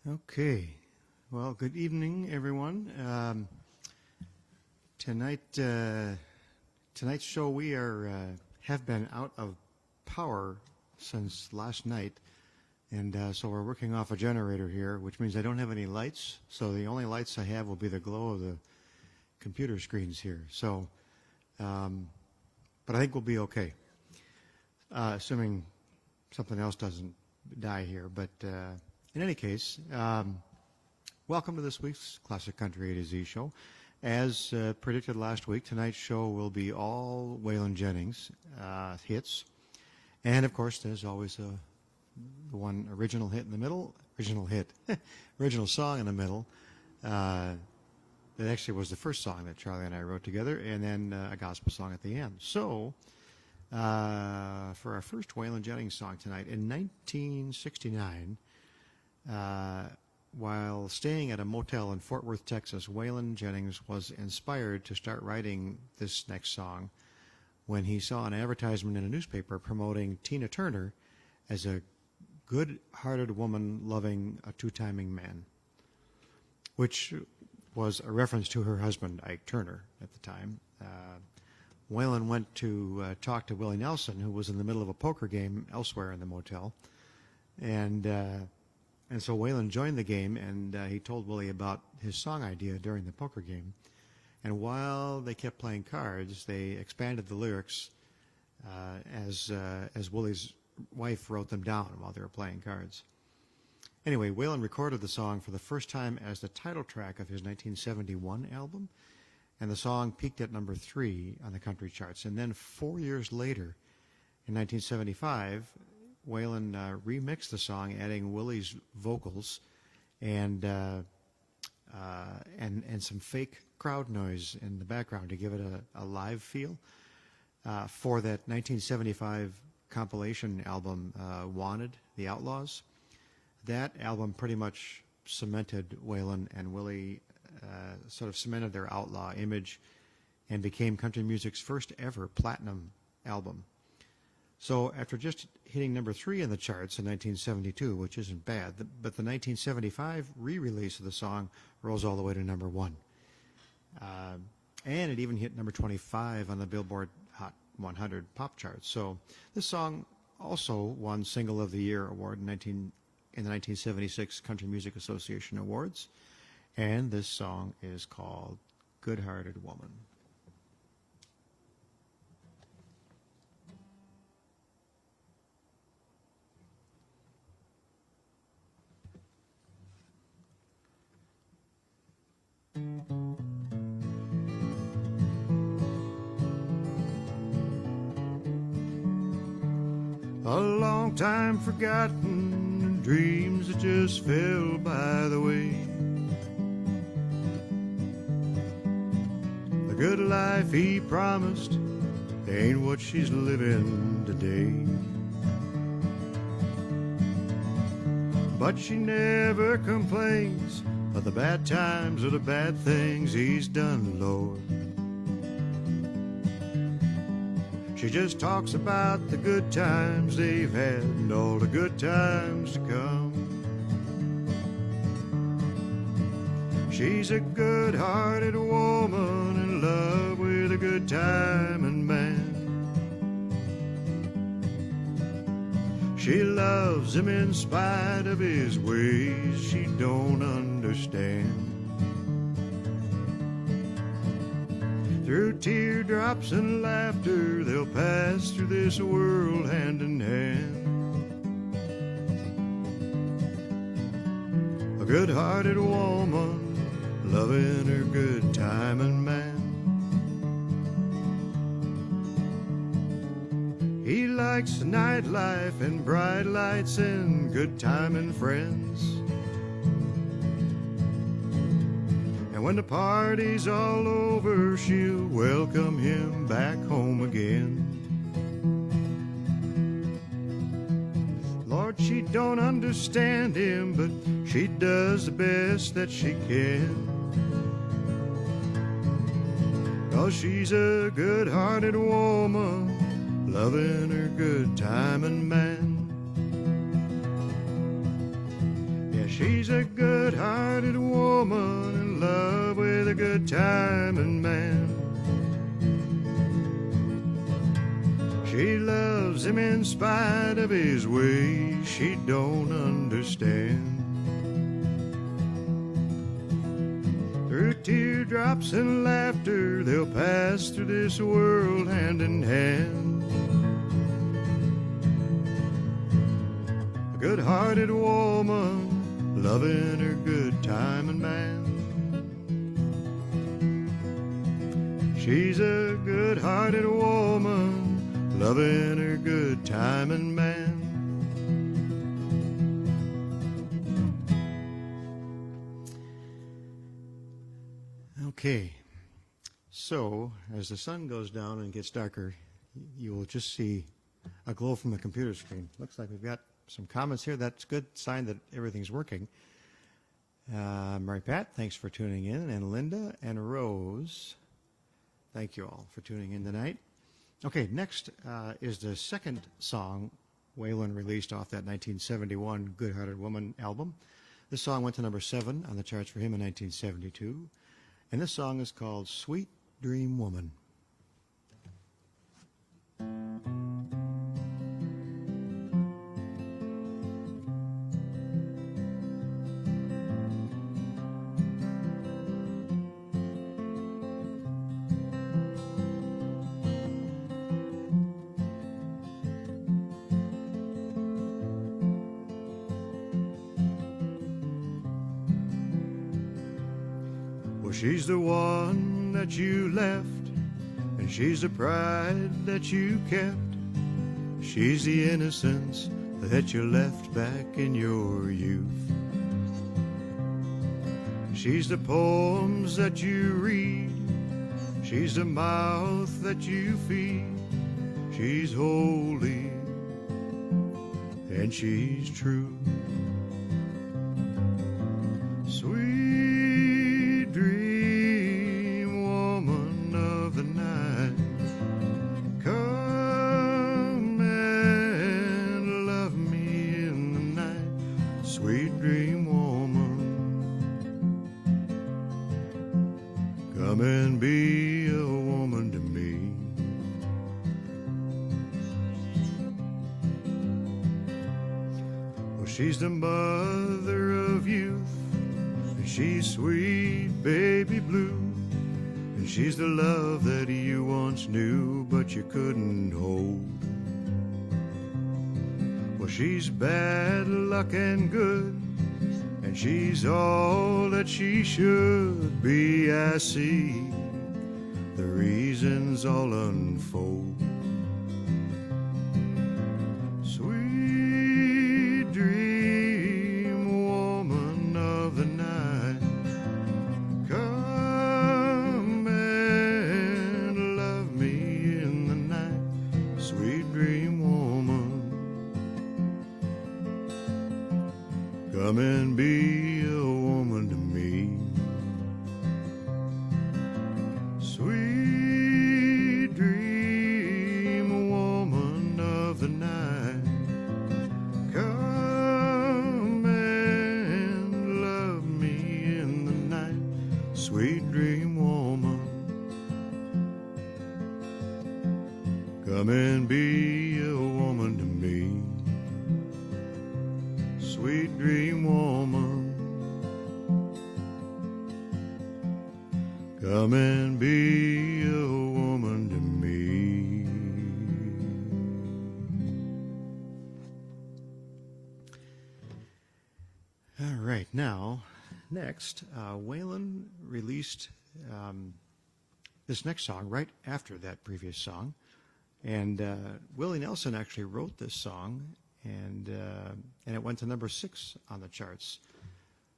Okay. Well, good evening, everyone. Tonight's show, we have been out of power since last night, and so we're working off a generator here, which means I don't have any lights. So the only lights I have will be the glow of the computer screens here. So, but I think we'll be okay, assuming something else doesn't die here. But in any case, welcome to this week's Classic Country A to Z show. As predicted last week, tonight's show will be all Waylon Jennings hits. And, of course, there's always the one original hit in the middle, original song in the middle. That actually was the first song that Charlie and I wrote together, and then a gospel song at the end. So, for our first Waylon Jennings song tonight, in 1969, while staying at a motel in Fort Worth, Texas, Waylon Jennings was inspired to start writing this next song when he saw an advertisement in a newspaper promoting Tina Turner as a good-hearted woman loving a two-timing man, which was a reference to her husband, Ike Turner, at the time. Waylon went to talk to Willie Nelson, who was in the middle of a poker game elsewhere in the motel, and so Waylon joined the game, and he told Willie about his song idea during the poker game. And while they kept playing cards, they expanded the lyrics as Willie's wife wrote them down while they were playing cards. Anyway, Waylon recorded the song for the first time as the title track of his 1971 album, and the song peaked at number 3 on the country charts. And then 4 years later, in 1975, Waylon remixed the song, adding Willie's vocals and some fake crowd noise in the background to give it a live feel for that 1975 compilation album, Wanted, The Outlaws. That album pretty much cemented Waylon and Willie, sort of cemented their outlaw image and became country music's first ever platinum album. So after just hitting number 3 in the charts in 1972, which isn't bad, but the 1975 re-release of the song rose all the way to number 1. And it even hit number 25 on the Billboard Hot 100 pop charts. So this song also won Single of the Year award in the 1976 Country Music Association Awards. And this song is called Good-Hearted Woman. A long time forgotten, dreams that just fell by the way. The good life he promised ain't what she's living today. But she never complains of the bad times or the bad things he's done, Lord. She just talks about the good times they've had and all the good times to come. She's a good-hearted woman in love with a good-timing man. She loves him in spite of his ways she don't understand. Through teardrops and laughter, they'll pass through this world hand in hand. A good-hearted woman, loving her good-timing man. He likes nightlife and bright lights and good-timing friends. And when the party's all over, she'll welcome him back home again. Lord, she don't understand him, but she does the best that she can. 'Cause she's a good-hearted woman, loving her good-timing man. She's a good-hearted woman in love with a good-timing man. She loves him in spite of his ways she don't understand. Through teardrops and laughter, they'll pass through this world hand in hand. A good-hearted woman loving her good-timing man. She's a good-hearted woman loving her good-timing man. Okay, so as the sun goes down and gets darker, you will just see a glow from the computer screen. Looks like we've got some comments here. That's a good sign that everything's working. Mary Pat, thanks for tuning in. And Linda and Rose, thank you all for tuning in tonight. Okay, next is the second song Waylon released off that 1971 Good-Hearted Woman album. This song went to number 7 on the charts for him in 1972. And this song is called Sweet Dream Woman. She's the one that you left, and she's the pride that you kept. She's the innocence that you left back in your youth. She's the poems that you read. She's the mouth that you feed. She's holy, and she's true. Sweet dream woman of the night, come and love me in the night. Sweet dream woman, come and be a woman to me. Well, she's the mother of youth, and she's sweet baby blue, and she's the love that you once knew but you couldn't hold. Well, she's bad luck and good, and she's all that she should be. I see the reasons all unfold. Sweet dream woman of the night, come and love me in the night. Sweet dream woman, come and be a woman to me. Sweet dream woman of the night, come and love me in the night. Sweet dream woman, come and be a woman to me. Sweet dream woman, come and be a woman to me. All right, now, next, Waylon released this next song right after that previous song. And Willie Nelson actually wrote this song, and it went to number 6 on the charts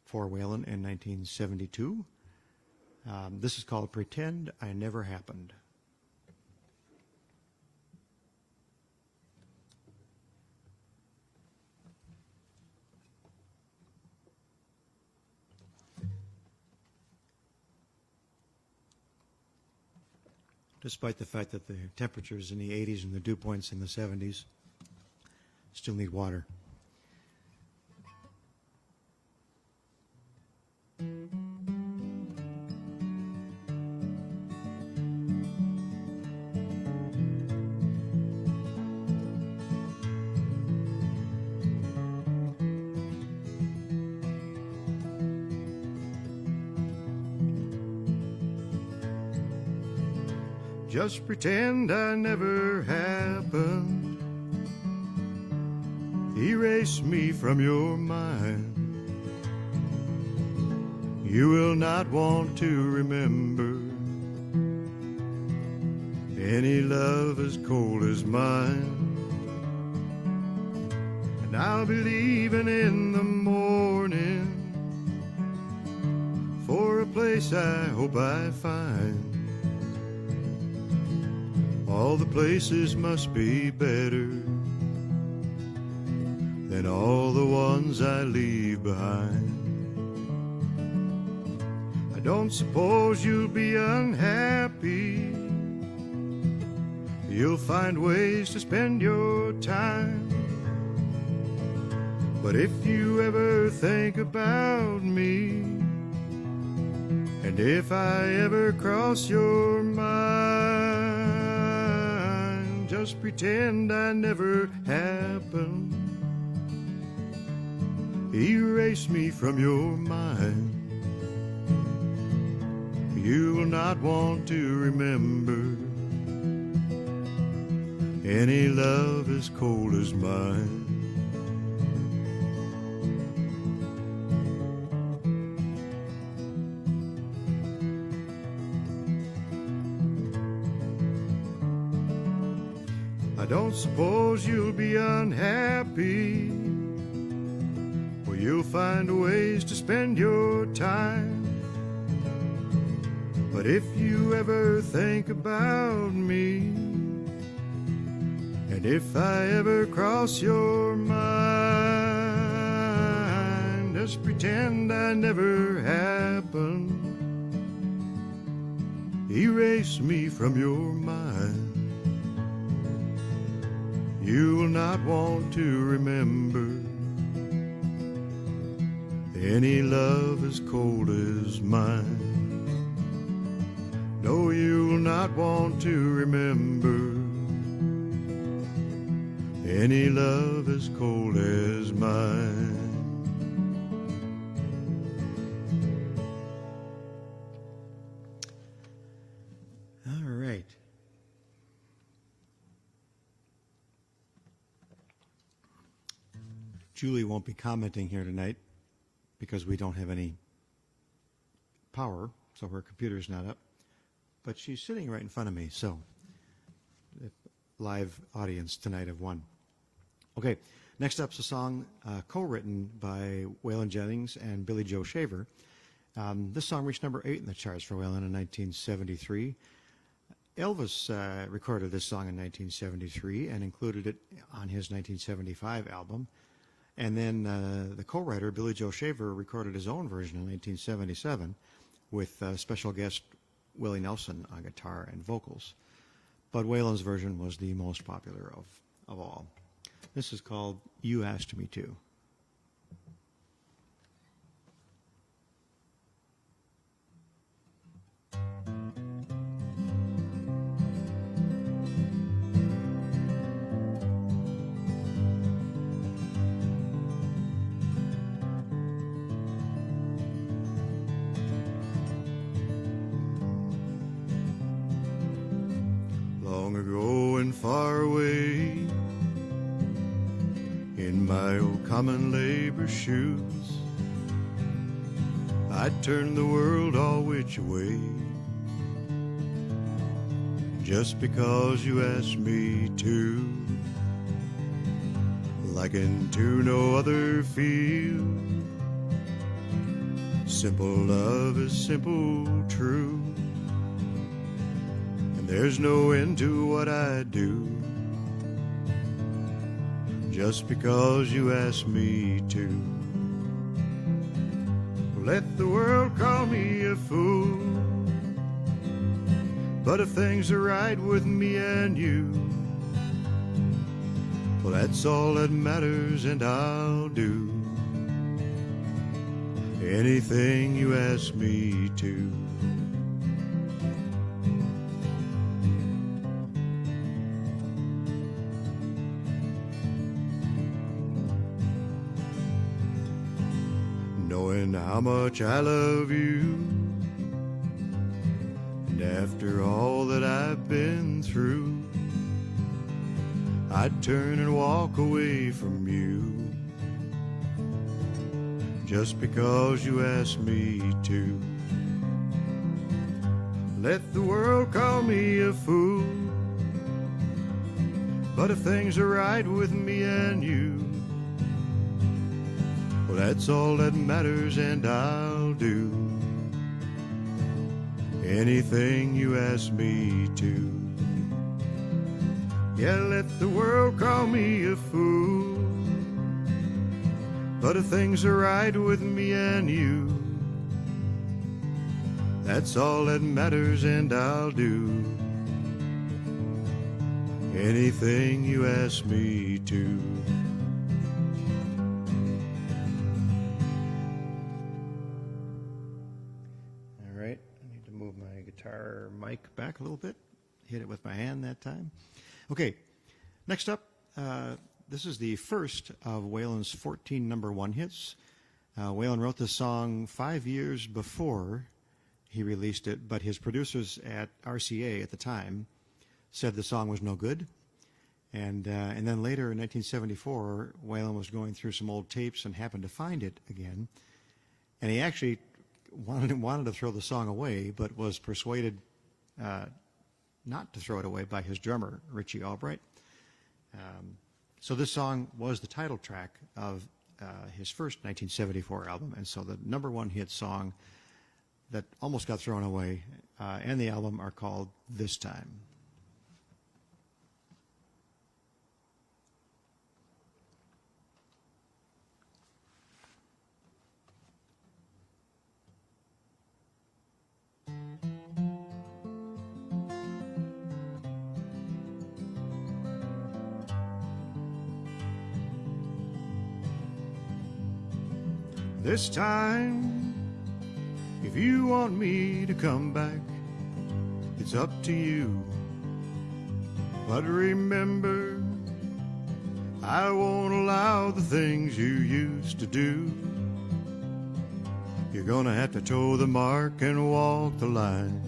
for Waylon in 1972. This is called Pretend I Never Happened. Despite the fact that the temperatures in the 80s and the dew points in the 70s, still need water. Just pretend I never happened. Erase me from your mind. You will not want to remember any love as cold as mine. And I'll be leaving in the morning for a place I hope I find. All the places must be better than all the ones I leave behind. I don't suppose you'll be unhappy. You'll find ways to spend your time. But if you ever think about me, and if I ever cross your mind, just pretend I never happened. Erase me from your mind. You will not want to remember any love as cold as mine. I don't suppose you'll be unhappy. Well, you'll find ways to spend your time. But if you ever think about me, and if I ever cross your mind, just pretend I never happened. Erase me from your mind. You will not want to remember any love as cold as mine. No, you will not want to remember any love as cold as mine. All right. Julie won't be commenting here tonight because we don't have any power, so her computer's not up. But she's sitting right in front of me, so live audience tonight of one. Okay, next up's a song co-written by Waylon Jennings and Billy Joe Shaver. This song reached number 8 in the charts for Waylon in 1973. Elvis recorded this song in 1973 and included it on his 1975 album. And then the co-writer, Billy Joe Shaver, recorded his own version in 1977 with special guest Willie Nelson on guitar and vocals. But Waylon's version was the most popular of all. This is called You Asked Me To. Long ago and far away, in my old common labor shoes, I'd turn the world all which way, just because you asked me to. Like into no other field, simple love is simple, true. There's no end to what I do, just because you asked me to. Let the world call me a fool, but if things are right with me and you, well, that's all that matters, and I'll do anything you ask me to. Knowing how much I love you, and after all that I've been through, I'd turn and walk away from you just because you asked me to. Let the world call me a fool, but if things are right with me and you, well, that's all that matters, and I'll do anything you ask me to. Yeah, let the world call me a fool, but if things are right with me and you, that's all that matters, and I'll do anything you ask me to. All right, I need to move my guitar mic back a little bit. Hit it with my hand that time. Okay, next up, this is the first of Waylon's 14 number one hits. Waylon wrote this song 5 years before he released it, but his producers at RCA at the time said the song was no good. And then later in 1974, Waylon was going through some old tapes and happened to find it again. And he actually wanted to throw the song away, but was persuaded not to throw it away by his drummer, Richie Albright. So this song was the title track of his first 1974 album, and so the number one hit song that almost got thrown away and the album are called This Time. This time, if you want me to come back, it's up to you. But remember, I won't allow the things you used to do. You're gonna have to toe the mark and walk the line.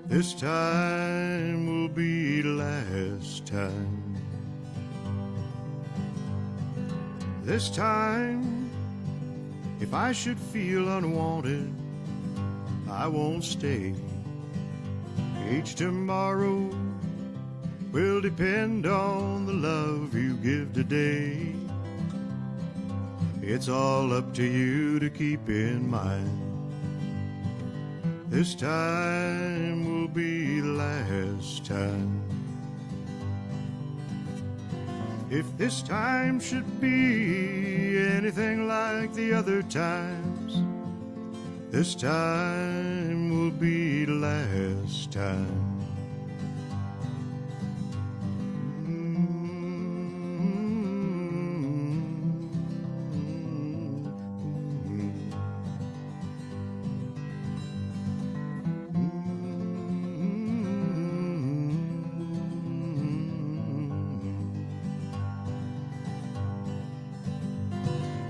This time will be the last time. This time, if I should feel unwanted, I won't stay. Each tomorrow will depend on the love you give today. It's all up to you to keep in mind. This time will be the last time. If this time should be anything like the other times, this time will be the last time.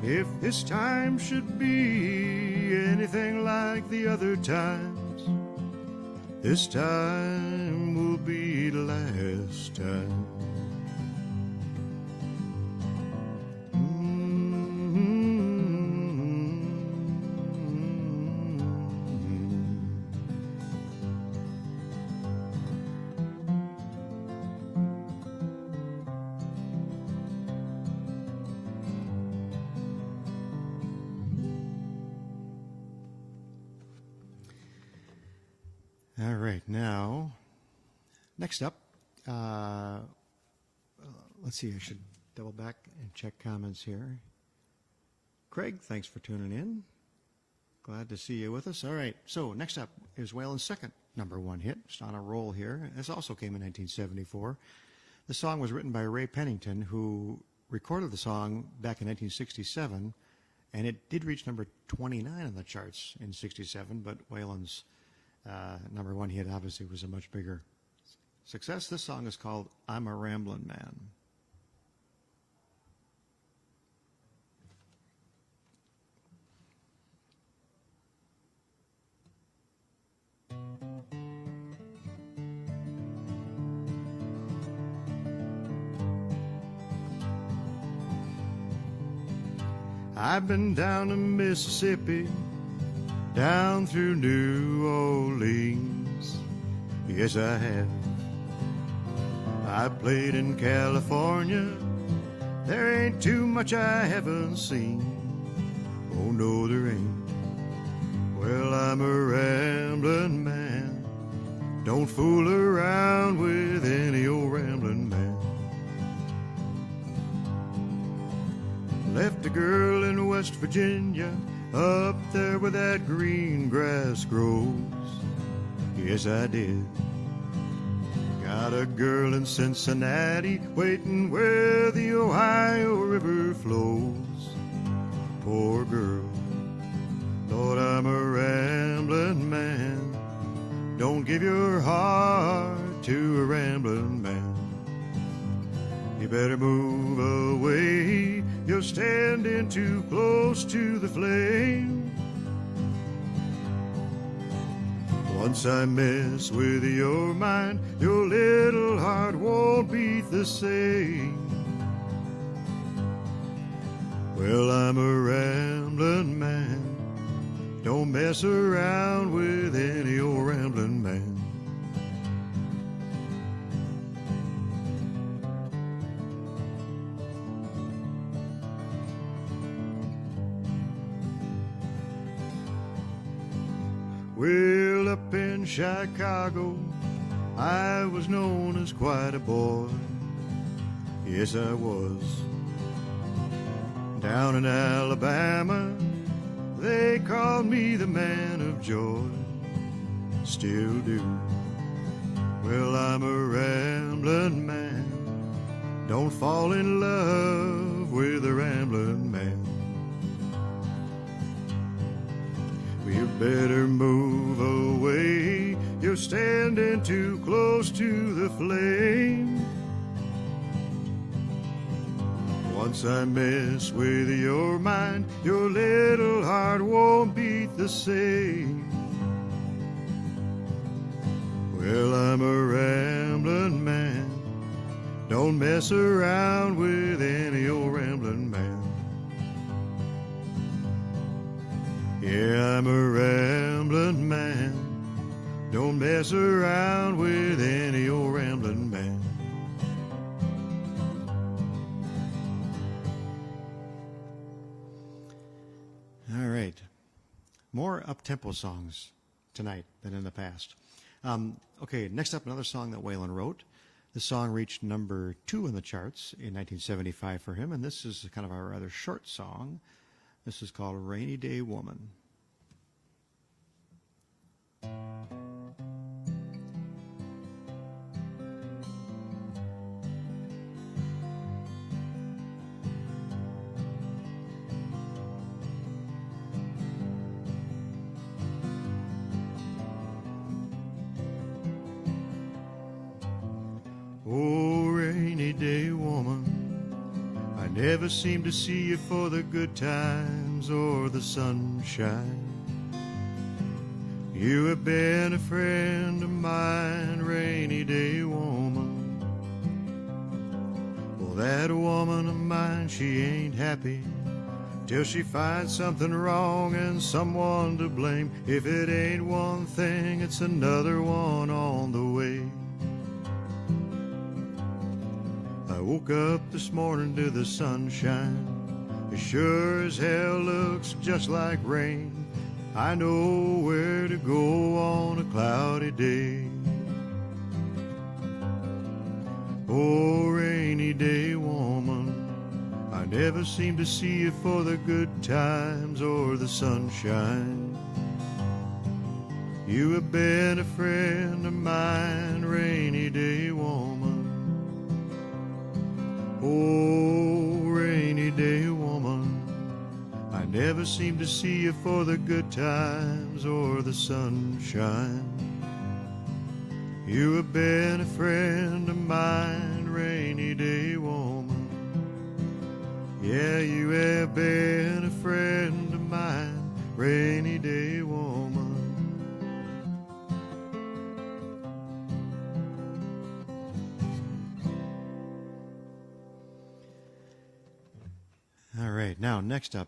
If this time should be anything like the other times, this time will be the last time. All right, now, next up, let's see, I should double back and check comments here. Craig, thanks for tuning in. Glad to see you with us. All right, so next up is Waylon's second number one hit. It's on a roll here. This also came in 1974. The song was written by Ray Pennington, who recorded the song back in 1967 And it did reach number 29 on the charts in 67, but Waylon's number one hit obviously was a much bigger success. This song is called I'm a Ramblin' Man. I've been down to Mississippi, down through New Orleans. Yes, I have. I played in California. There ain't too much I haven't seen. Oh, no, there ain't. Well, I'm a rambling man. Don't fool around with any old rambling man. Left a girl in West Virginia, up there where that green grass grows. Yes, I did. Got a girl in Cincinnati, waiting where the Ohio River flows. Poor girl, Lord, I'm a rambling man. Don't give your heart to a rambling man. You better move away, you're standing too close to the flame. Once I mess with your mind, your little heart won't beat the same. Well, I'm a rambling man. Don't mess around with any old rambling man. Well, up in Chicago, I was known as quite a boy. Yes, I was. Down in Alabama, they called me the man of joy. Still do. Well, I'm a rambling man. Don't fall in love with a rambling man. You better move away, you're standing too close to the flame. Once I mess with your mind, your little heart won't beat the same. Well, I'm a rambling man. Don't mess around with any old rambling man. Yeah, I'm a rambling man. Don't mess around with any old rambling man. All right. More up-tempo songs tonight than in the past. Okay, next up, another song that Waylon wrote. This song reached number 2 in the charts in 1975 for him, and this is kind of a rather short song. This is called Rainy Day Woman. Oh, rainy day woman, I never seem to see you for the good times or the sunshine. You have been a friend of mine, rainy day woman. Well, that woman of mine, she ain't happy till she finds something wrong and someone to blame. If it ain't one thing, it's another one on the way. I woke up this morning to the sunshine. It sure as hell looks just like rain. I know where to go on a cloudy day. Oh, rainy day woman, I never seem to see you for the good times or the sunshine. You have been a friend of mine, rainy day woman. Oh, rainy day woman, I never never seem to see you for the good times or the sunshine. You have been a friend of mine, rainy day woman. Yeah, you have been a friend of mine, rainy day woman. All right, now next up,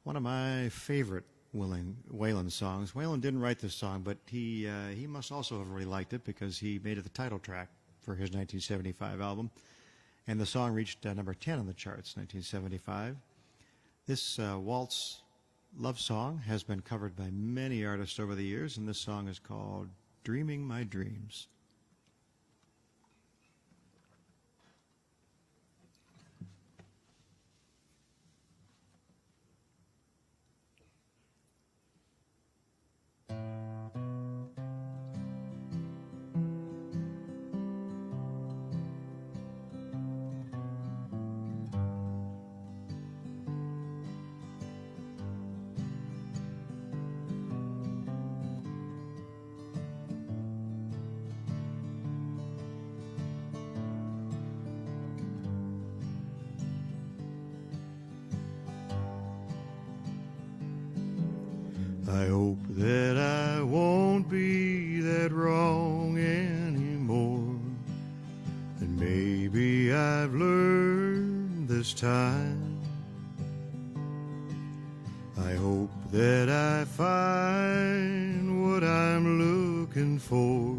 one of my favorite Waylon songs. Waylon didn't write this song, but he must also have really liked it because he made it the title track for his 1975 album, and the song reached number 10 on the charts, 1975. This waltz love song has been covered by many artists over the years, and this song is called "Dreaming My Dreams." I hope that I won't be that wrong anymore, and maybe I've learned this time. I hope that I find what I'm looking for,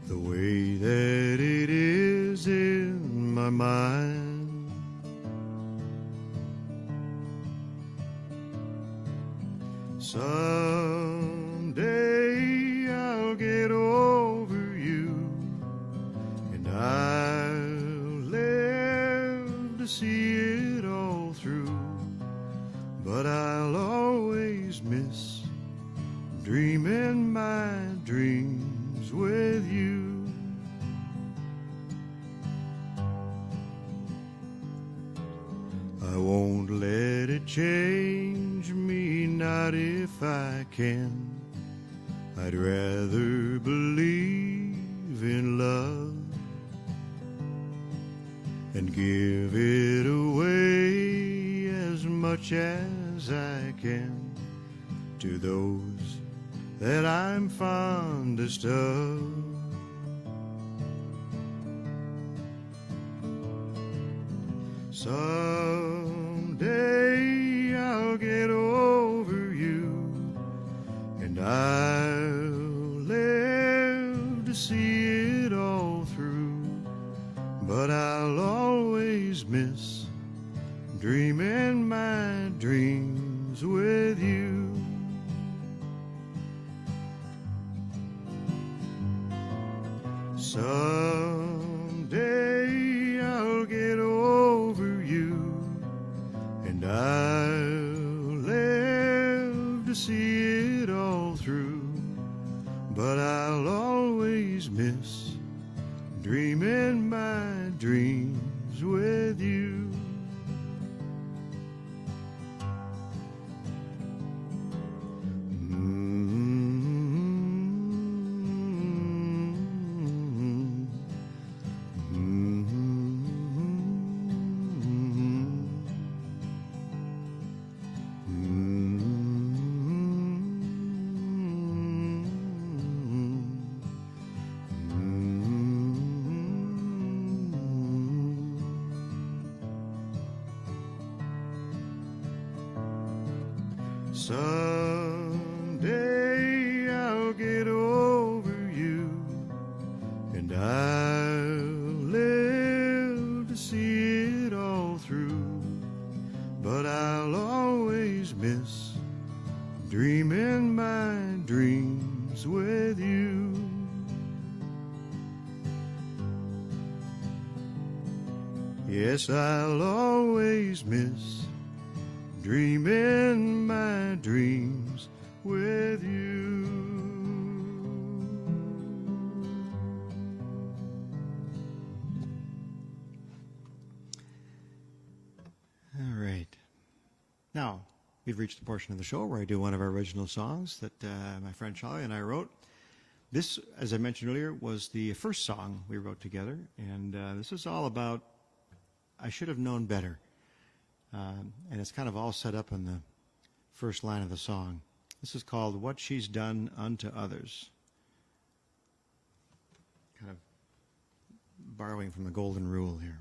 the way that it is in my mind. Someday I'll get over you, and I'll live to see it all through, but I'll always miss dreaming my dreams with you. I won't let it change me, not if I can. I'd rather believe in love and give it away as much as I can to those that I'm fondest of. Someday I'll get over you, and I'll live to see it all through, but I'll always miss dreaming my dreams with you. Someday I'll get over you, and I'll live to see it all through, but I'll always miss dreaming my dreams with you. Someday I'll get over you, and I'll live to see it all through, but I'll always miss dreaming my dreams with you. Yes, I'll always miss dreaming my dreams with you. All right. Now, we've reached the portion of the show where I do one of our original songs that my friend Charlie and I wrote. This, as I mentioned earlier, was the first song we wrote together, and this is all about I should have known better. And it's kind of all set up in the first line of the song. This is called What She's Done Unto Others. Kind of borrowing from the golden rule here.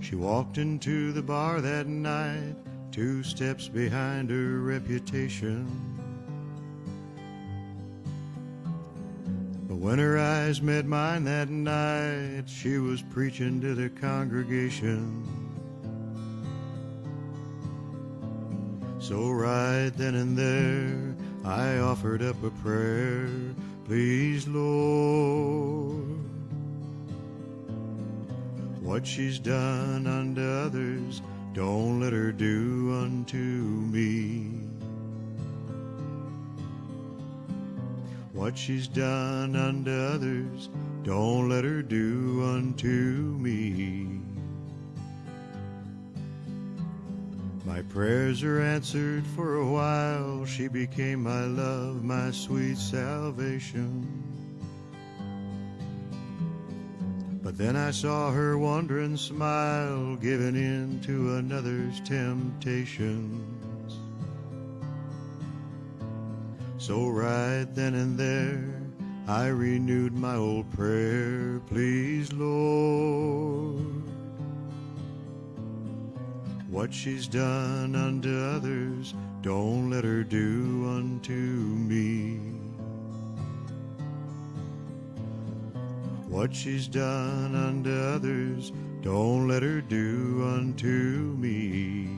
She walked into the bar that night, 2 steps behind her reputation. But when her eyes met mine that night, she was preaching to the congregation. So right then and there, I offered up a prayer. Please, Lord, what she's done unto others, don't let her do unto me. What she's done unto others, don't let her do unto me. My prayers are answered for a while. She became my love, my sweet salvation. But then I saw her wondering smile, giving in to another's temptations. So right then and there, I renewed my old prayer. Please, Lord, what she's done unto others, don't let her do unto me. What she's done unto others, don't let her do unto me.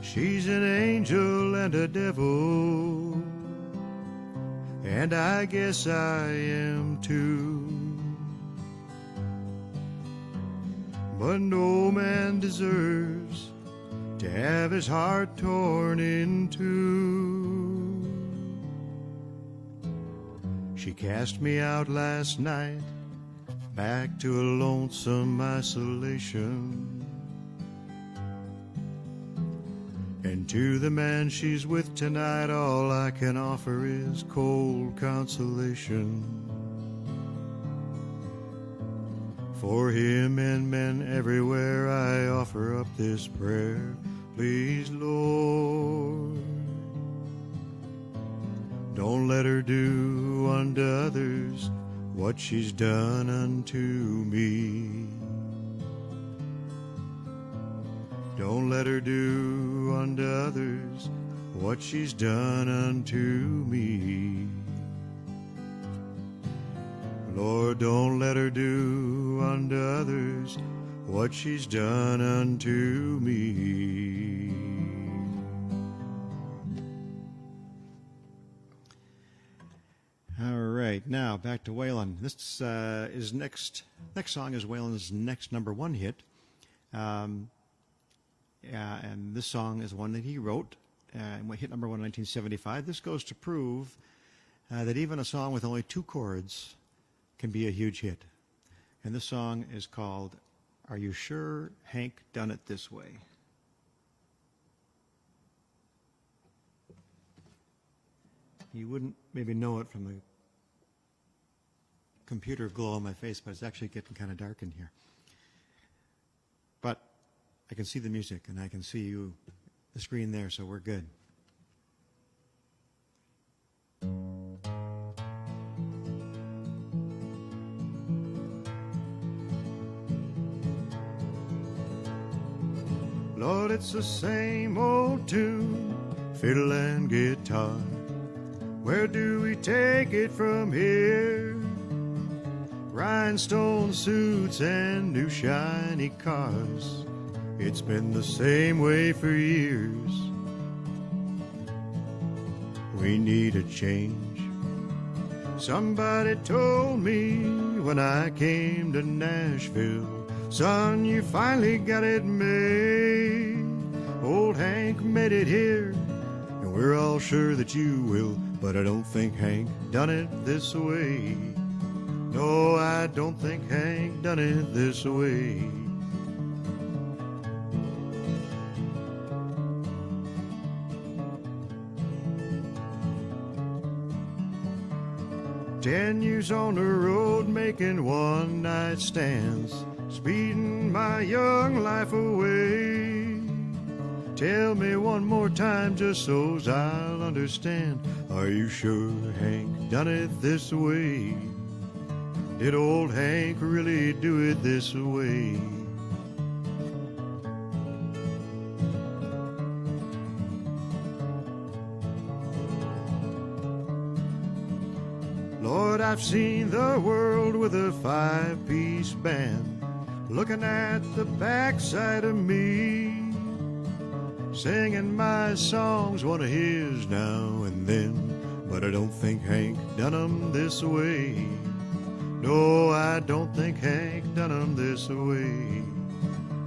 She's an angel and a devil, and I guess I am too. But no man deserves to have his heart torn in two. She cast me out last night, back to a lonesome isolation. And to the man she's with tonight, all I can offer is cold consolation. For him and men everywhere, I offer up this prayer. Please, Lord, don't let her do unto others what she's done unto me. Don't let her do unto others what she's done unto me. Lord, don't let her do unto others what she's done unto me. All right, now back to Waylon. This is next song is Waylon's next #1 hit. And this song is one that he wrote and hit #1 in 1975. This goes to prove that even a song with only 2 chords can be a huge hit. And this song is called Are You Sure Hank Done It This Way? You wouldn't maybe know it from the computer glow on my face, but it's actually getting kind of dark in here. But I can see the music, and I can see you, the screen there, so we're good. Lord, it's the same old tune, fiddle and guitar. Where do we take it from here? Rhinestone suits and new shiny cars. It's been the same way for years. We need a change. Somebody told me when I came to Nashville. Son, you finally got it made. Old Hank made it here, and we're all sure that you will. But I don't think Hank done it this way. No, I don't think Hank done it this way. 10 years on the road making one-night stands, speeding my young life away. Tell me one more time just so's I'll understand. Are you sure Hank done it this way? Did old Hank really do it this way? Lord, I've seen the world with a five-piece band, looking at the backside of me, singing my songs, one of his now and then. But I don't think Hank done 'em this way. No, I don't think Hank done 'em this way.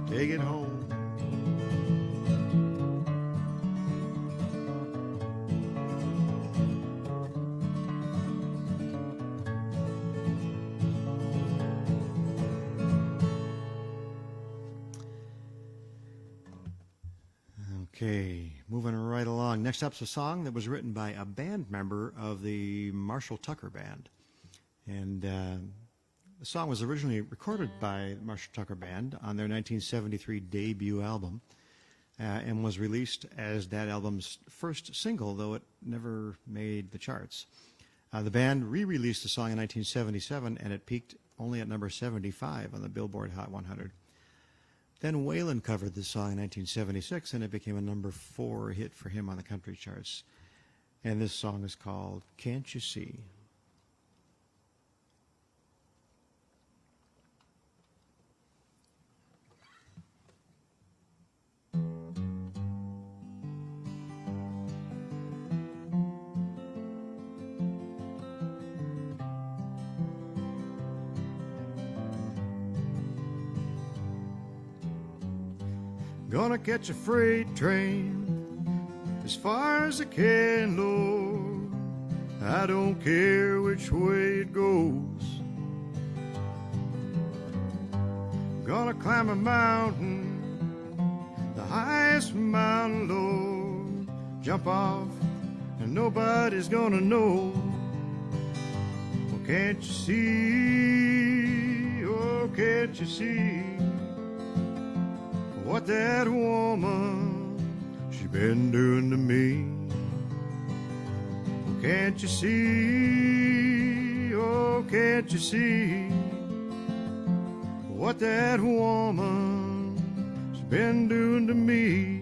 Take it home. Okay, moving right along. Next up's a song that was written by a band member of the Marshall Tucker Band. And the song was originally recorded by the Marshall Tucker Band on their 1973 debut album and was released as that album's first single, though it never made the charts. The band re-released the song in 1977, and it peaked only at number 75 on the Billboard Hot 100. Then Waylon covered this song in 1976, and it became a number 4 hit for him on the country charts. And this song is called Can't You See? Gonna catch a freight train as far as I can, Lord. I don't care which way it goes. Gonna climb a mountain, the highest mountain, Lord. Jump off and nobody's gonna know. Well, can't you see? Oh, can't you see what that woman, she been doing to me? Oh, can't you see? Oh, can't you see what that woman, she been doing to me?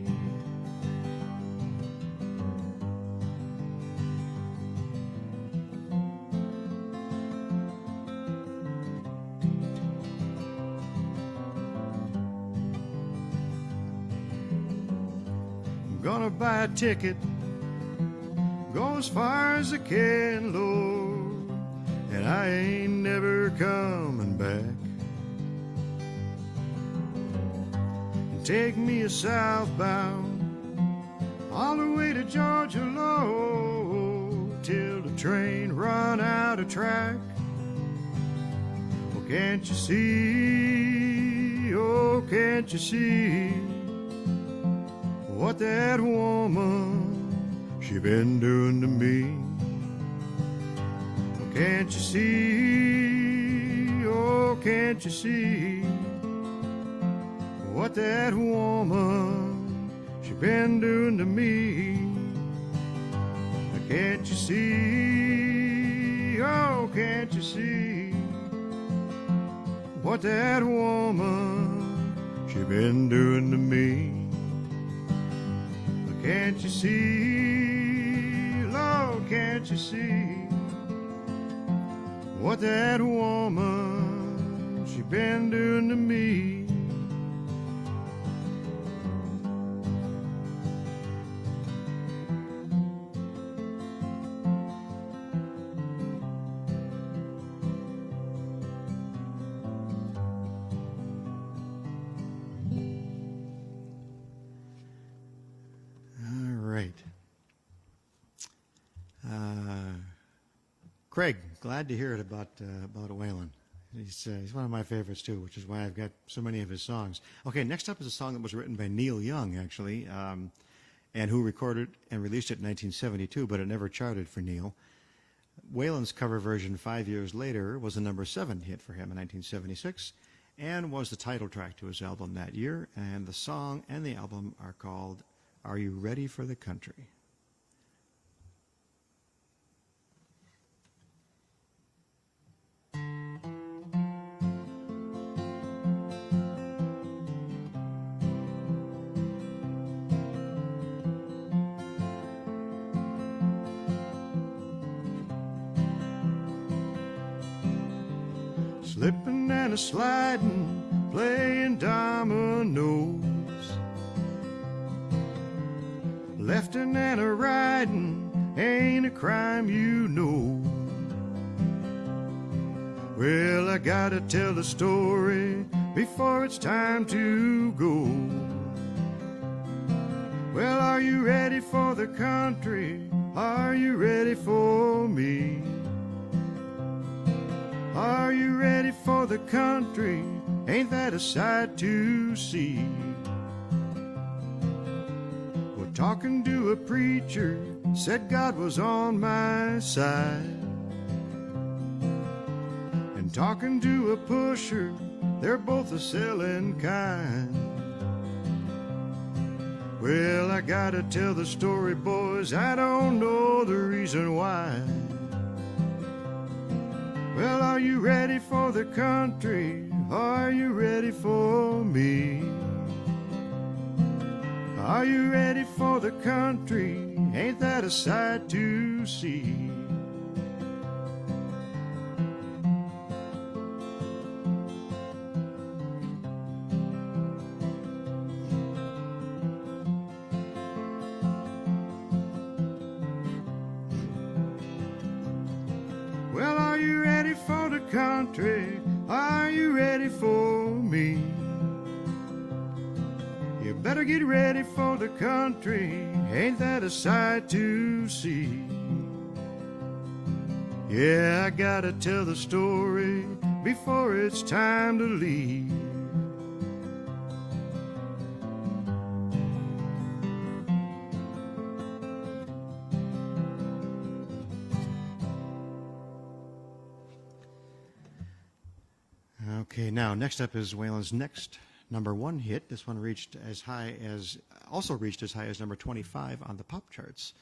Gonna buy a ticket, go as far as I can, Lord, and I ain't never coming back. And take me a southbound all the way to Georgia, Lord, till the train run out of track. Well, can't you see? Oh, can't you see what that woman, she been doing to me? Well, can't you see? Oh, can't you see what that woman, she been doing to me? Well, can't you see? Oh, can't you see what that woman, she been doing to me? Can't you see, Lord, can't you see what that woman, she been doing to me? Craig, glad to hear it about Waylon. He's one of my favorites too, which is why I've got so many of his songs. Okay, next up is a song that was written by Neil Young, actually, and who recorded and released it in 1972, but it never charted for Neil. Waylon's cover version 5 years later was a number 7 hit for him in 1976 and was the title track to his album that year. And the song and the album are called Are You Ready for the Country? Slipping and a sliding, playing dominoes, lefting and a riding, ain't a crime you know. Well, I gotta tell the story before it's time to go. Well, are you ready for the country? Are you ready for me? Are you ready for the country? Ain't that a sight to see? Well, talking to a preacher said God was on my side. And talking to a pusher, they're both a selling kind. Well, I gotta tell the story, boys, I don't know the reason why. Well, are you ready for the country? Are you ready for me? Are you ready for the country? Ain't that a sight to see? Well, are you ready for the country? Are you ready for me? You better get ready for the country. Ain't that a sight to see? Yeah, I gotta tell the story before it's time to leave. Okay, now next up is Waylon's next number 1 hit. This one also reached as high as number 25 on the pop charts.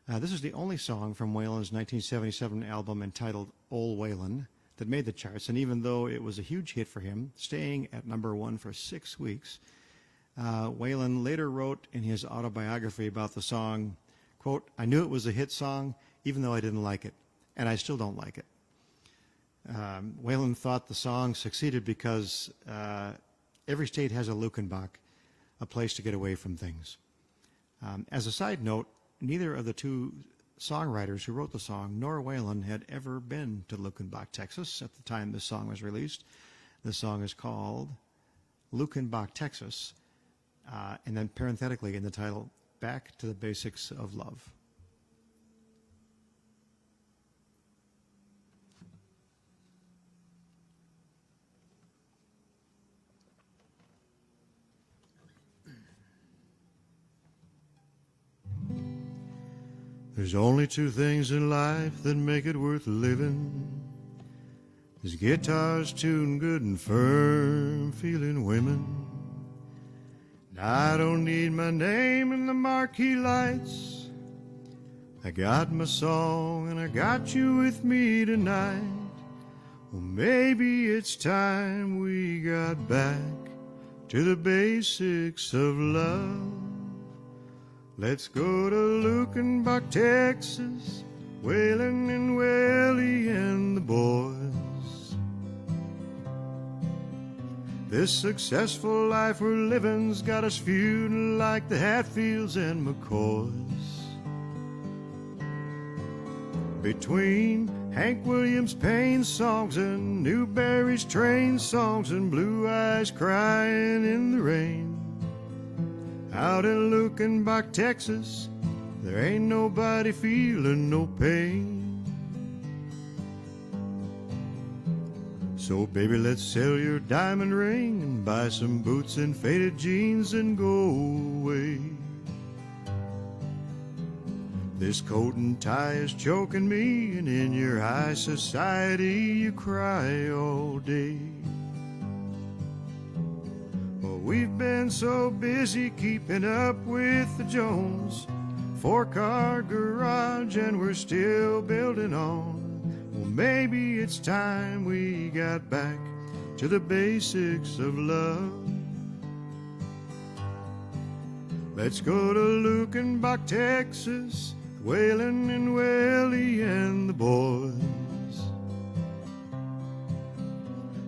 This is the only song from Waylon's 1977 album entitled Ol' Waylon that made the charts, and even though it was a huge hit for him, staying at number 1 for 6 weeks, Waylon later wrote in his autobiography about the song, quote, "I knew it was a hit song even though I didn't like it, and I still don't like it." Waylon thought the song succeeded because every state has a Luckenbach, a place to get away from things. As a side note, neither of the two songwriters who wrote the song nor Waylon had ever been to Luckenbach, Texas at the time this song was released. The song is called Luckenbach, Texas, and then parenthetically in the title, Back to the Basics of Love. There's only 2 things in life that make it worth living. There's guitars tuned good and firm feeling women. And I don't need my name in the marquee lights. I got my song and I got you with me tonight. Well, maybe it's time we got back to the basics of love. Let's go to Luckenbach, Texas, Waylon and Willie and the boys. This successful life we're living's got us feuding like the Hatfields and McCoys. Between Hank Williams' pain songs and Newberry's train songs and Blue Eyes crying in the rain, out in Luckenbach, Texas, there ain't nobody feeling no pain. So baby, let's sell your diamond ring and buy some boots and faded jeans and go away. This coat and tie is choking me, and in your high society you cry all day. Well, we've been so busy keeping up with the Jones, 4-car garage and we're still building on. Well, maybe it's time we got back to the basics of love. Let's go to Lukenbach, Texas, Waylon and Willie and the boys.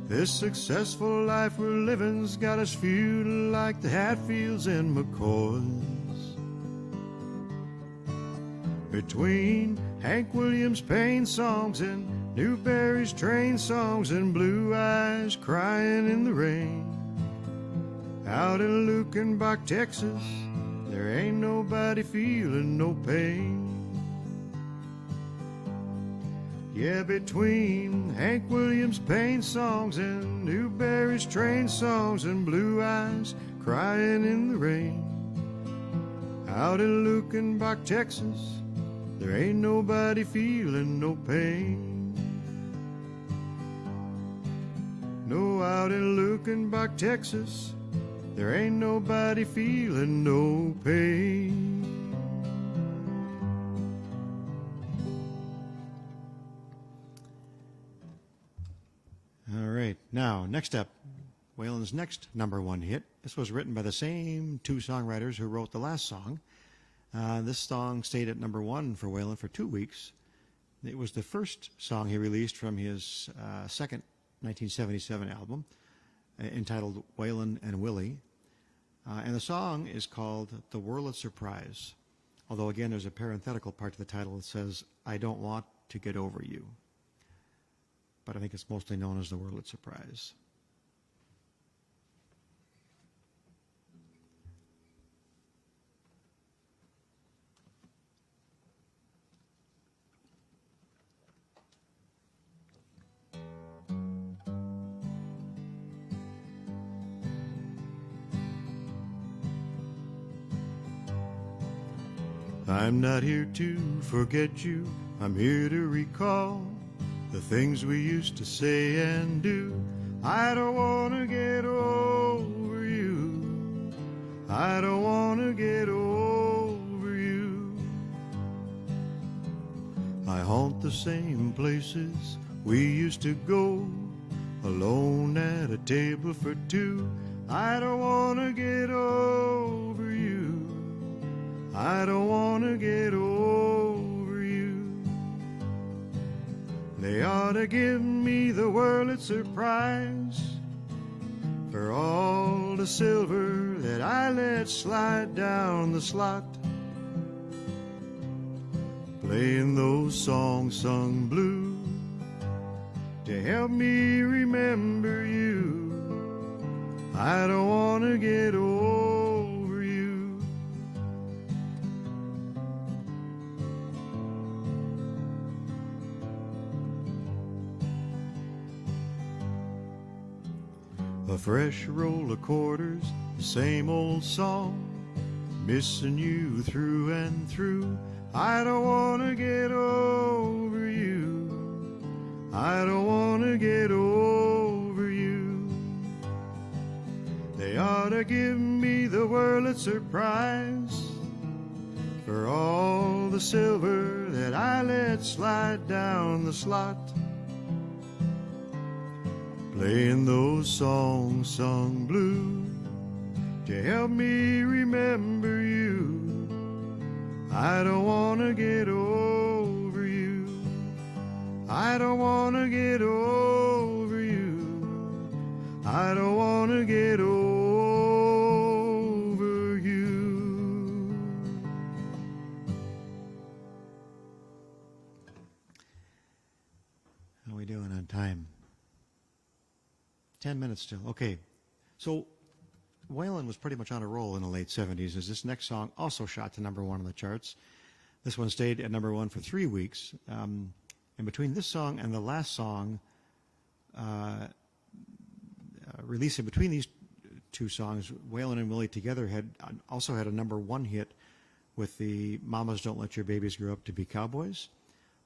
This successful life we're living's got us feuding like the Hatfields and McCoys. Between Hank Williams' pain songs and Newberry's train songs and Blue Eyes crying in the rain, out in Lukenbach, Texas, there ain't nobody feeling no pain. Yeah, between Hank Williams' pain songs and Newberry's train songs and Blue Eyes crying in the rain, out in Lukenbach, Texas, there ain't nobody feeling no pain. No, out in Lukenbach, Texas, there ain't nobody feeling no pain. All right, now, next up, Waylon's next #1 hit. This was written by the same two songwriters who wrote the last song. This song stayed at #1 for Waylon for 2 weeks. It was the first song he released from his second 1977 album, entitled Waylon and Willie. And the song is called The Wurlitzer Surprise. Although, again, there's a parenthetical part to the title that says, I don't want to get over you. But I think it's mostly known as The Wurlitzer Surprise. I'm not here to forget you, I'm here to recall the things we used to say and do. I don't want to get over you, I don't want to get over you. I haunt the same places we used to go, alone at a table for two. I don't want to get over you, I don't want to get over you. They ought to give me the Wurlitzer Prize for all the silver that I let slide down the slot, playing those songs sung blue to help me remember you. I don't want to get over you. A fresh roll of quarters, the same old song, missing you through and through. I don't want to get over you, I don't want to get over you. They ought to give me the Wurlitzer Prize for all the silver that I let slide down the slot, playing those songs sung blue to help me remember you. I don't want to get over you, I don't want to get over you, I don't want to get over you. How are we doing on time? 10 minutes still. Okay. So Waylon was pretty much on a roll in the late 70s, as this next song also shot to #1 on the charts. This one stayed at number one for 3 weeks. And between this song and the last song, released in between these two songs, Waylon and Willie together had also had a number one hit with the Mamas Don't Let Your Babies Grow Up to Be Cowboys.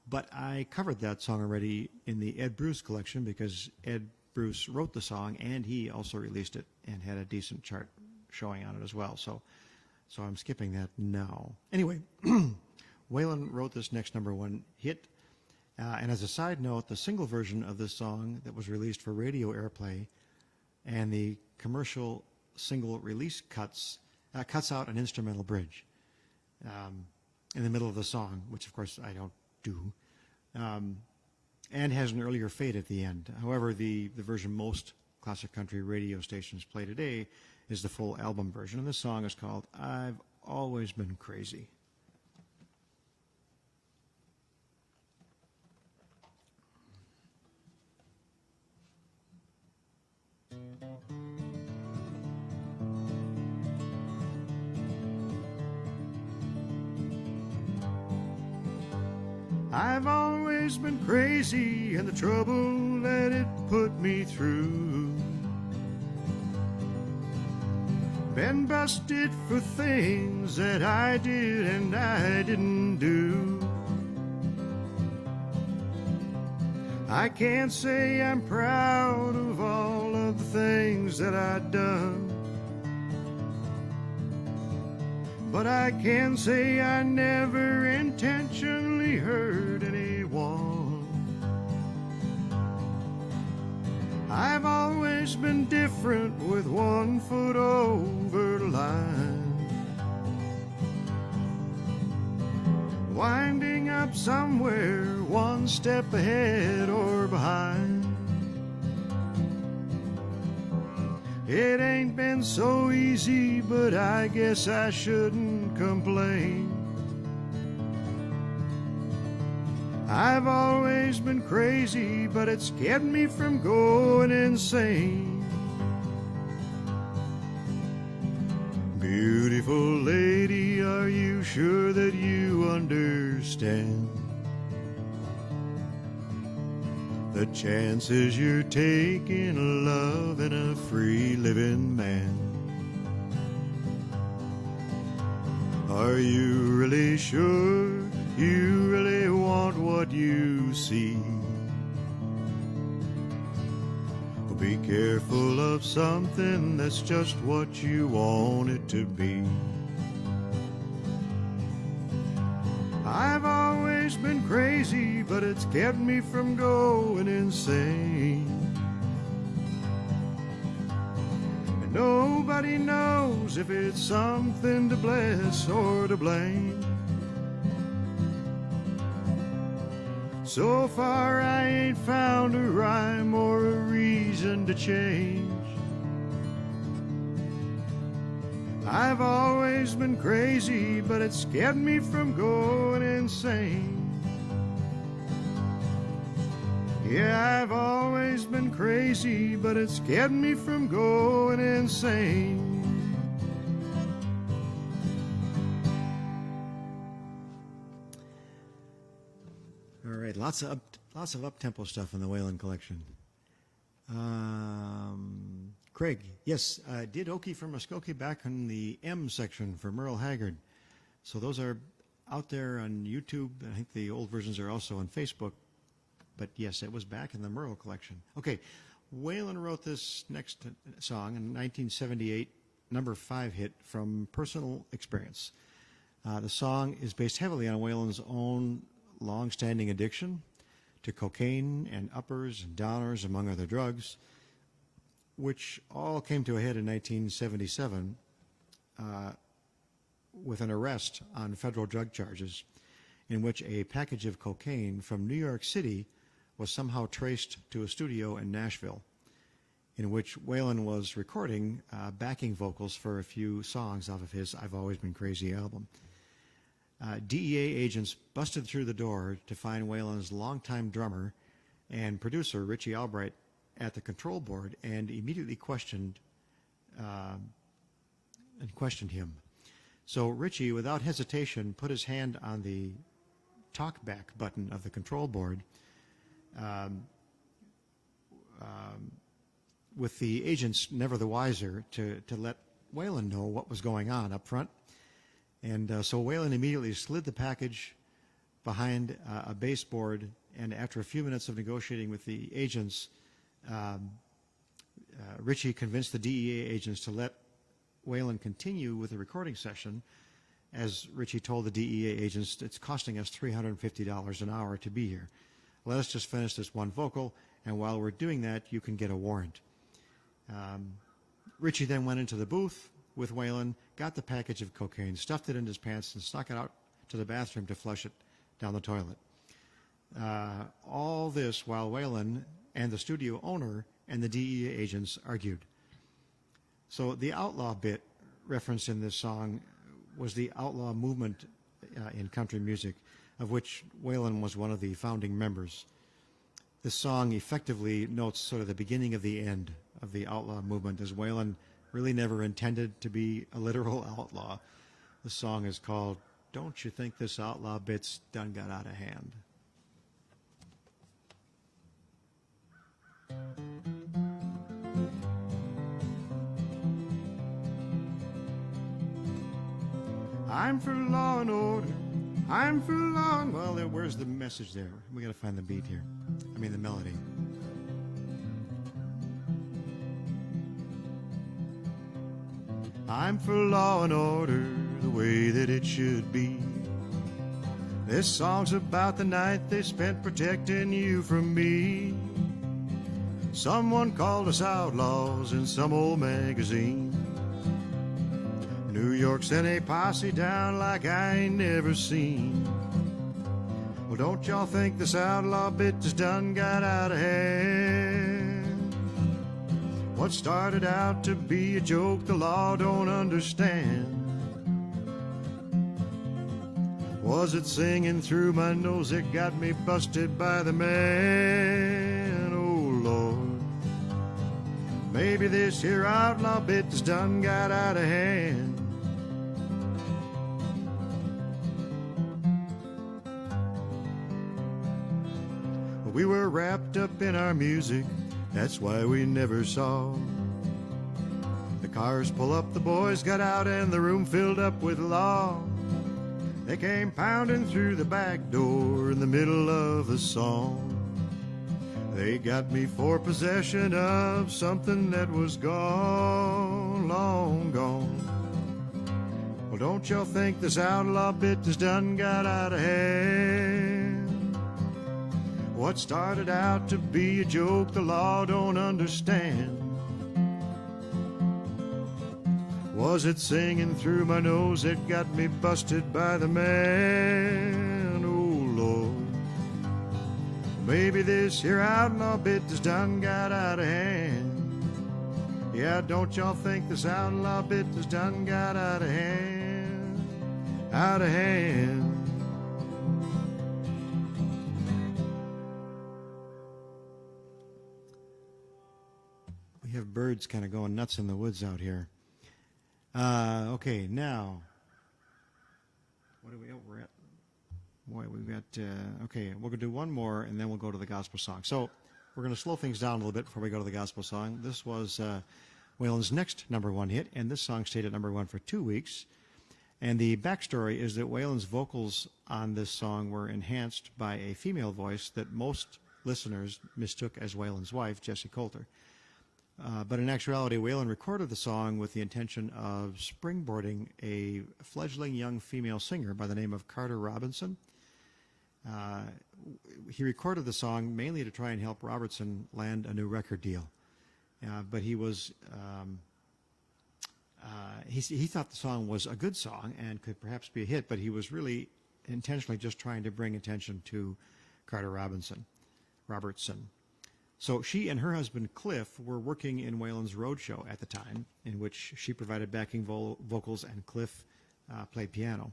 But I covered that song already in the Ed Bruce collection because Ed Bruce wrote the song and he also released it and had a decent chart showing on it as well. So I'm skipping that now. Anyway, Waylon wrote this next number one hit. And as a side note, the single version of this song that was released for radio airplay and the commercial single release cuts out an instrumental bridge in the middle of the song, which of course I don't do, and has an earlier fade at the end. However, the version most classic country radio stations play today is the full album version, and this song is called I've Always Been Crazy. I've always been crazy and the trouble that it put me through. Been busted for things that I did and I didn't do. I can't say I'm proud of all of the things that I've done, but I can say I never intentionally hurt anyone. I've always been different with 1 foot over the line, winding up somewhere 1 step ahead or behind. It ain't been so easy, but I guess I shouldn't complain. I've always been crazy, but it's kept me from going insane. Beautiful lady, are you sure that you understand the chances you're taking loving a free living man? Are you really sure you really want what you see? Be careful of something that's just what you want it to be. I've always been crazy, but it's kept me from going insane. And nobody knows if it's something to bless or to blame. So far I ain't found a rhyme or a reason to change. I've always been crazy, but it's kept me from going insane. Yeah, I've always been crazy, but it's kept me from going insane. All right, lots of up-tempo stuff in the Waylon collection. Craig, yes, did Okie from Muskogee back in the M section for Merle Haggard. So those are out there on YouTube. I think the old versions are also on Facebook. But yes, it was back in the Merle collection. Okay, Waylon wrote this next song in 1978, number 5 hit from Personal Experience. The song is based heavily on Waylon's own long-standing addiction to cocaine and uppers and downers, among other drugs, which all came to a head in 1977 with an arrest on federal drug charges in which a package of cocaine from New York City was somehow traced to a studio in Nashville, in which Waylon was recording backing vocals for a few songs off of his I've Always Been Crazy album. DEA agents busted through the door to find Waylon's longtime drummer and producer, Richie Albright, at the control board and immediately questioned him. So Richie, without hesitation, put his hand on the talkback button of the control board, um, with the agents never the wiser to let Waylon know what was going on up front. And so Waylon immediately slid the package behind a baseboard, and after a few minutes of negotiating with the agents, Richie convinced the DEA agents to let Waylon continue with the recording session, as Richie told the DEA agents, it's costing us $350 an hour to be here. Let us just finish this one vocal, and while we're doing that, you can get a warrant. Richie then went into the booth with Waylon, got the package of cocaine, stuffed it in his pants, and snuck it out to the bathroom to flush it down the toilet. All this while Waylon and the studio owner and the DEA agents argued. So the outlaw bit referenced in this song was the outlaw movement in country music, of which Waylon was one of the founding members. This song effectively notes sort of the beginning of the end of the outlaw movement, as Waylon really never intended to be a literal outlaw. The song is called Don't You Think This Outlaw Bit's Done Got Out of Hand. I'm for law and order. I'm for law and... Well, where's the message there? We got to find the beat here. I mean, the melody. I'm for law and order, the way that it should be. This song's about the night they spent protecting you from me. Someone called us outlaws in some old magazine. New York sent a posse down like I ain't never seen. Well, don't y'all think this outlaw bit has done got out of hand? What started out to be a joke the law don't understand. Was it singing through my nose that got me busted by the man? Oh, Lord. Maybe this here outlaw bit has done got out of hand. We were wrapped up in our music, that's why we never saw. The cars pull up, the boys got out, and the room filled up with law. They came pounding through the back door in the middle of the song. They got me for possession of something that was gone, long gone. Well, don't y'all think this outlaw bit has done got out of hand? What started out to be a joke the law don't understand. Was it singing through my nose that got me busted by the man? Oh, Lord. Maybe this here outlaw bit has done got out of hand. Yeah, don't y'all think this outlaw bit has done got out of hand? Out of hand. We have birds kind of going nuts in the woods out here. Okay, now, what are we? Oh, we're at. Boy, we've got. Okay, we're gonna do one more, and then we'll go to the gospel song. So we're gonna slow things down a little bit before we go to the gospel song. This was Waylon's next #1 hit, and this song stayed at #1 for 2 weeks. And the backstory is that Waylon's vocals on this song were enhanced by a female voice that most listeners mistook as Waylon's wife, Jessie Coulter. But in actuality, Waylon recorded the song with the intention of springboarding a fledgling young female singer by the name of Carter Robinson. He recorded the song mainly to try and help Robertson land a new record deal. But he was he thought the song was a good song and could perhaps be a hit, but he was really intentionally just trying to bring attention to Carter Robertson. So she and her husband Cliff were working in Waylon's roadshow at the time, in which she provided backing vocals and Cliff played piano.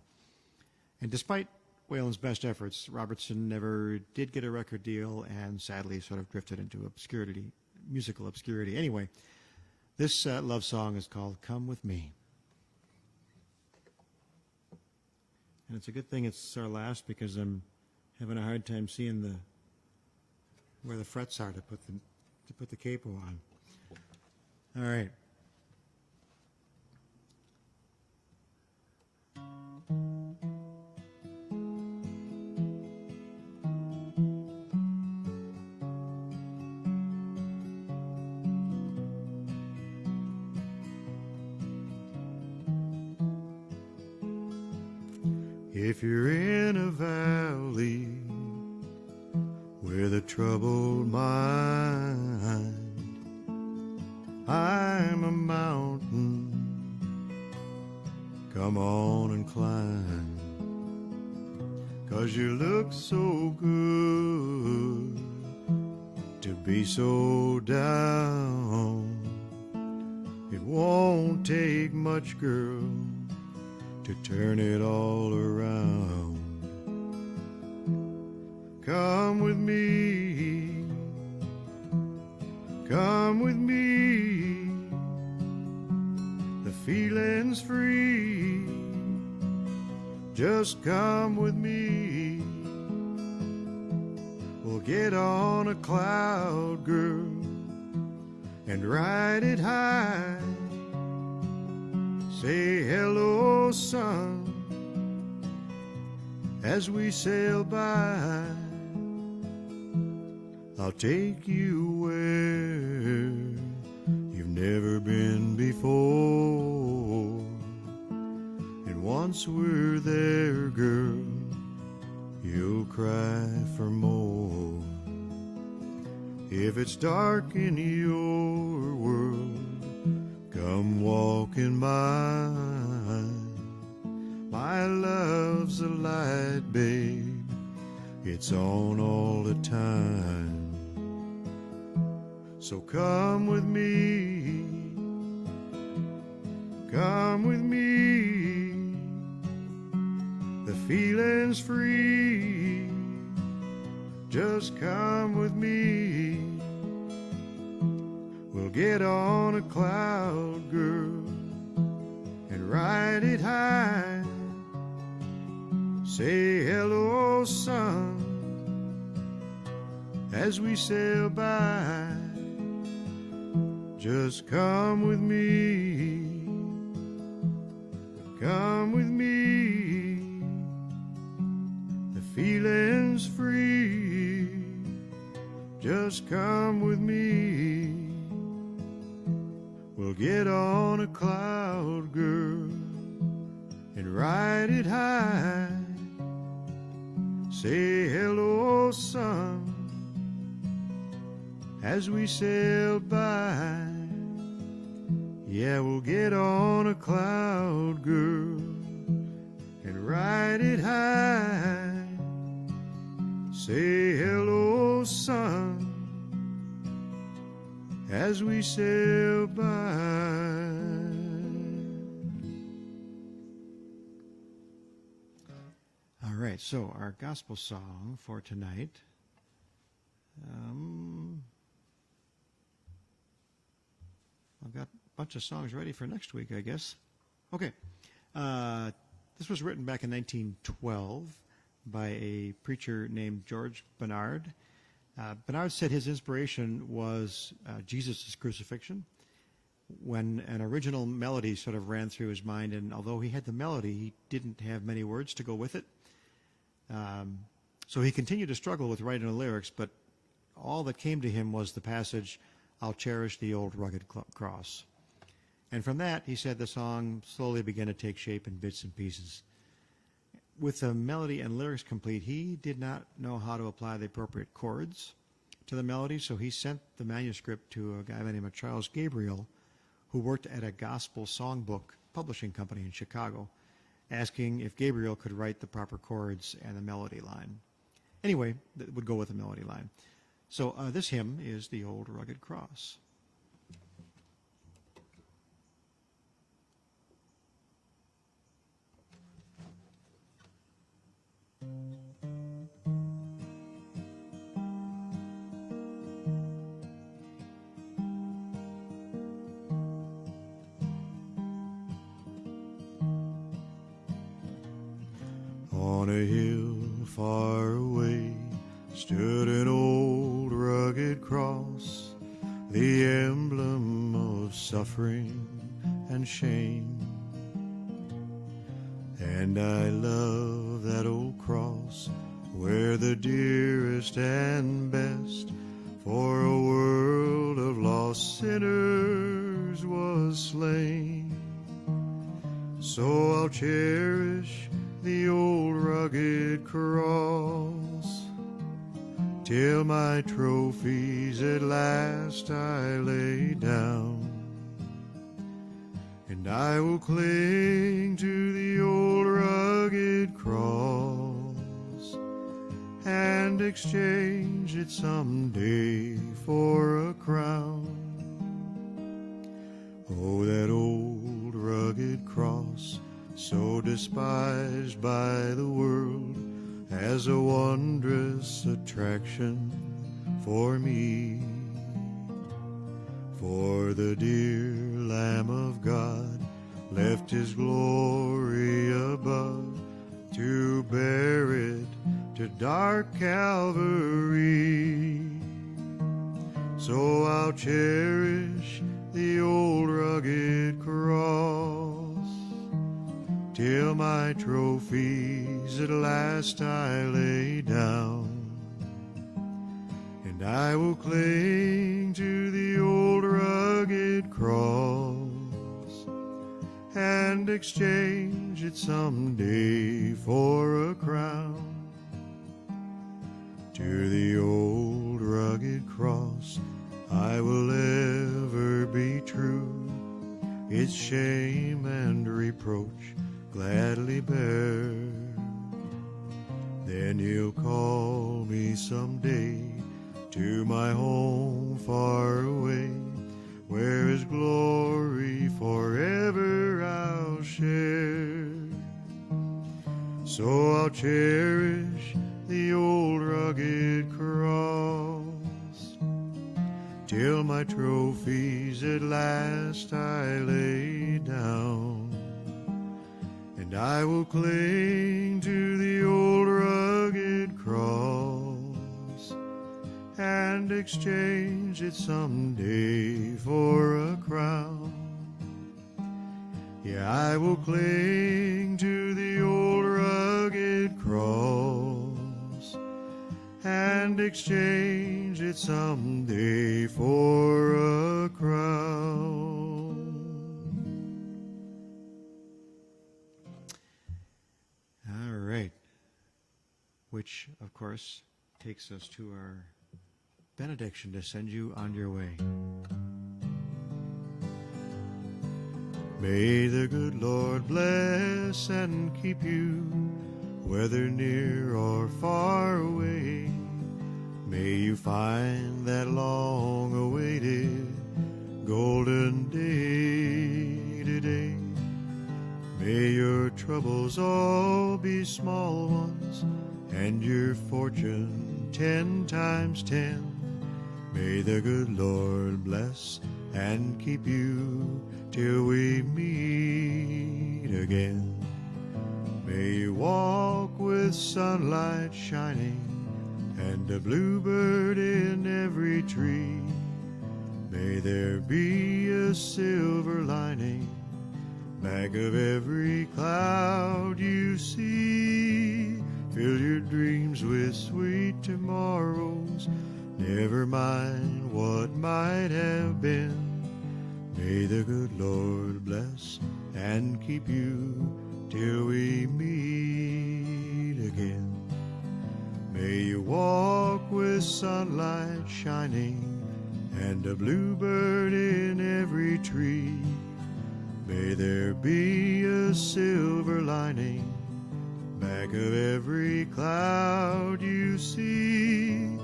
And despite Waylon's best efforts, Robertson never did get a record deal and sadly sort of drifted into obscurity, musical obscurity. Anyway, this love song is called Come With Me. And it's a good thing it's our last because I'm having a hard time seeing where the frets are to put the capo on. All right. If you're in a valley with a troubled mind, I'm a mountain, come on and climb, 'cause you look so good to be so down. It won't take much, girl, to turn it all around. Come with me, come with me, the feeling's free, just come with me. We'll get on a cloud, girl, and ride it high. Say hello, sun, as we sail by. I'll take you where you've never been before. And once we're there, girl, you'll cry for more. If it's dark in your world, come walk in mine. My love's a light, babe, it's on all the time. So come with me, come with me, the feeling's free, just come with me. We'll get on a cloud, girl, and ride it high. Say hello, sun, as we sail by. Just come with me, come with me, the feeling's free, just come with me. We'll get on a cloud, girl, and ride it high. Say hello, sun, as we sail by. Yeah, we'll get on a cloud, girl, and ride it high. Say hello, sun, as we sail by. All right, so our gospel song for tonight. I've got a bunch of songs ready for next week, I guess. Okay. This was written back in 1912 by a preacher named George Bernard. Bernard said his inspiration was Jesus' crucifixion, when an original melody sort of ran through his mind, and although he had the melody, he didn't have many words to go with it. So he continued to struggle with writing the lyrics, but all that came to him was the passage, "I'll cherish the old rugged cross." And from that, he said, the song slowly began to take shape in bits and pieces. With the melody and lyrics complete, he did not know how to apply the appropriate chords to the melody, so he sent the manuscript to a guy by the name of Charles Gabriel, who worked at a gospel songbook publishing company in Chicago, asking if Gabriel could write the proper chords and the melody line. Anyway, that would go with the melody line. So this hymn is "The Old Rugged Cross." On a hill far away stood an old rugged cross, the emblem of suffering and shame. And I love that old cross where the dearest and best for a world of lost sinners was slain. So I'll cherish the old rugged cross till my trophies at last I lay down. And I will cling to the old rugged cross and exchange it someday for a crown. Oh, that old rugged cross, so despised by the world, as a wondrous attraction for me. For the dear Lamb of God left his glory above to bear it to dark Calvary. So I'll cherish the old rugged cross till my trophies at last I lay down. And I will cling to the old rugged cross and exchange it someday for a crown. To the old rugged cross I will ever be true, its shame and reproach gladly bear. Then he'll call me someday to my home far away, where his glory forever I'll share. So I'll cherish the old rugged cross till my trophies at last I lay down. And I will cling to the old rugged cross and exchange it someday for a crown. Yeah, I will cling to the old rugged cross and exchange it someday for a crown. All right. Which, of course, takes us to our benediction to send you on your way. May the good Lord bless and keep you, whether near or far away. May you find that long-awaited golden day today. May your troubles all be small ones, and your fortune 10 times 10. May the good Lord bless and keep you till we meet again. May you walk with sunlight shining and a bluebird in every tree. May there be a silver lining back of every cloud you see. Fill your dreams with sweet tomorrows, never mind what might have been. May the good Lord bless and keep you till we meet again. May you walk with sunlight shining and a bluebird in every tree. May there be a silver lining back of every cloud you see.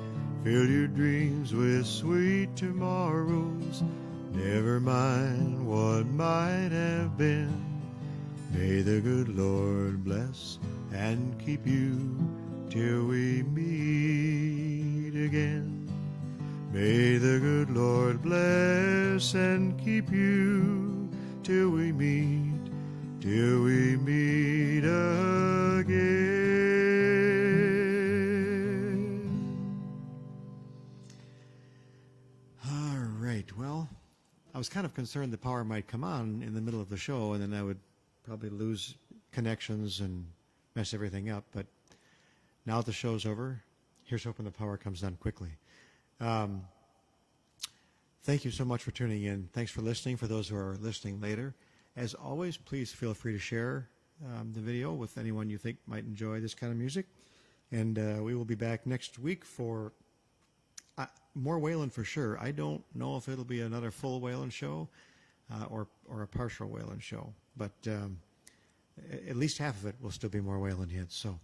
Fill your dreams with sweet tomorrows, never mind what might have been. May the good Lord bless and keep you till we meet again. May the good Lord bless and keep you till we meet again. I was kind of concerned the power might come on in the middle of the show, and then I would probably lose connections and mess everything up. But now that the show's over, here's hoping the power comes on quickly. Thank you so much for tuning in. Thanks for listening, for those who are listening later. As always, please feel free to share the video with anyone you think might enjoy this kind of music. And we will be back next week for more Waylon for sure. I don't know if it'll be another full Waylon show or a partial Waylon show, but at least half of it will still be more Waylon hits. So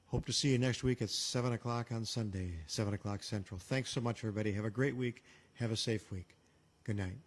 hope to see you next week at 7 o'clock on Sunday, 7 o'clock Central. Thanks so much, everybody. Have a great week. Have a safe week. Good night.